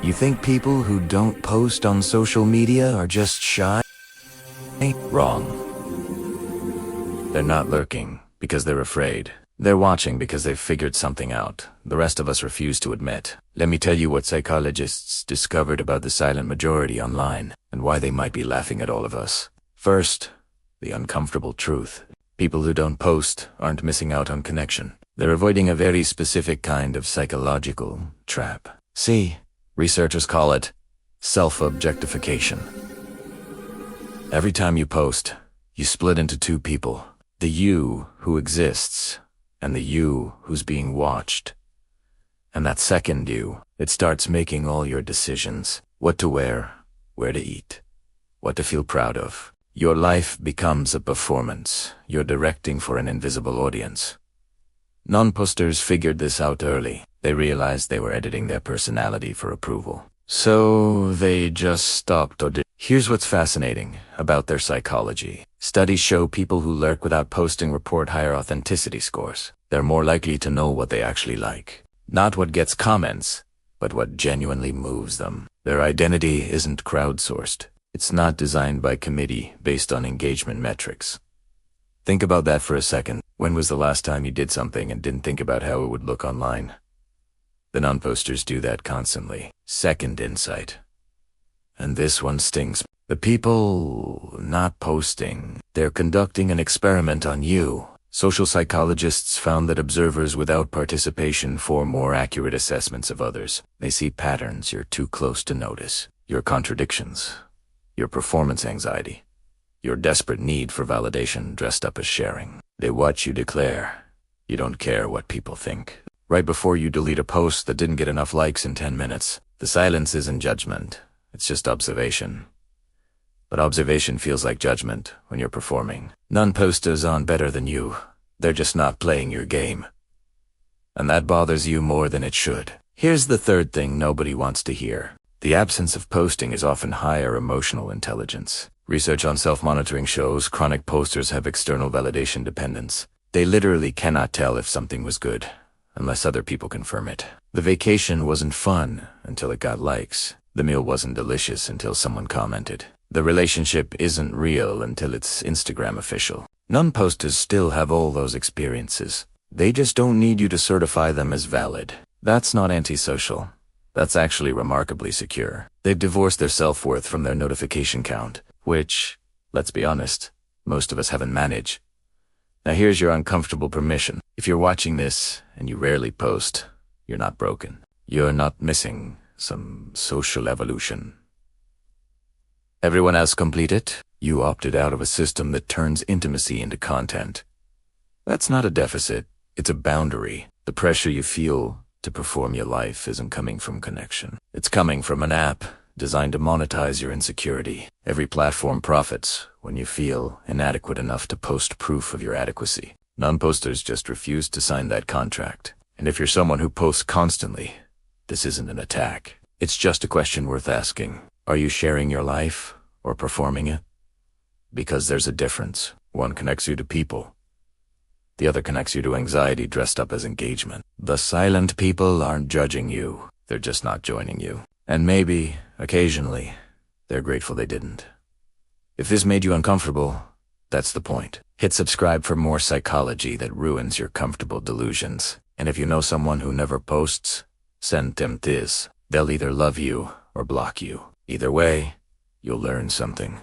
You think people who don't post on social media are just shy? Wrong. They're not lurking because they're afraid. They're watching because they've figured something out the rest of us refuse to admit. Let me tell you what psychologists discovered about the silent majority online and why they might be laughing at all of us. First, the uncomfortable truth. People who don't post aren't missing out on connection. They're avoiding a very specific kind of psychological trap. See, researchers call it self-objectification. Every time you post, you split into two people. The you who exists and the you who's being watched. And that second you, it starts making all your decisions. What to wear, where to eat, what to feel proud of. Your life becomes a performance. You're directing for an invisible audience. Non-posters figured this out early. They realized they were editing their personality for approval. So they just stopped or did. Here's what's fascinating about their psychology. Studies show people who lurk without posting report higher authenticity scores. They're more likely to know what they actually like. Not what gets comments, but what genuinely moves them. Their identity isn't crowdsourced. It's not designed by committee based on engagement metrics. Think about that for a second. When was the last time you did something and didn't think about how it would look online? The non-posters do that constantly. Second insight. And this one stings. The people not posting, they're conducting an experiment on you. Social psychologists found that observers without participation form more accurate assessments of others. They see patterns you're too close to notice. Your contradictions. Your performance anxiety. Your desperate need for validation dressed up as sharing. They watch you declare, you don't care what people think. Right before you delete a post that didn't get enough likes in 10 minutes. The silence isn't judgment. It's just observation. But observation feels like judgment when you're performing. Non-posters aren't better than you. They're just not playing your game. And that bothers you more than it should. Here's the third thing nobody wants to hear. The absence of posting is often higher emotional intelligence. Research on self-monitoring shows chronic posters have external validation dependence. They literally cannot tell if something was good, unless other people confirm it. The vacation wasn't fun until it got likes. The meal wasn't delicious until someone commented. The relationship isn't real until it's Instagram official. Non-posters still have all those experiences. They just don't need you to certify them as valid. That's not antisocial. That's actually remarkably secure. They've divorced their self-worth from their notification count, which, let's be honest, most of us haven't managed. Now here's your uncomfortable permission. If you're watching this and you rarely post, you're not broken. You're not missing some social evolution. Everyone else completed? You opted out of a system that turns intimacy into content. That's not a deficit, it's a boundary. The pressure you feel to perform your life isn't coming from connection. It's coming from an app designed to monetize your insecurity. Every platform profits when you feel inadequate enough to post proof of your adequacy. Non-posters just refuse to sign that contract. And if you're someone who posts constantly, this isn't an attack. It's just a question worth asking. Are you sharing your life or performing it? Because there's a difference. One connects you to people. The other connects you to anxiety dressed up as engagement. The silent people aren't judging you. They're just not joining you. And maybe, occasionally, they're grateful they didn't. If this made you uncomfortable, that's the point. Hit subscribe for more psychology that ruins your comfortable delusions. And if you know someone who never posts, send them this. They'll either love you or block you. Either way, you'll learn something.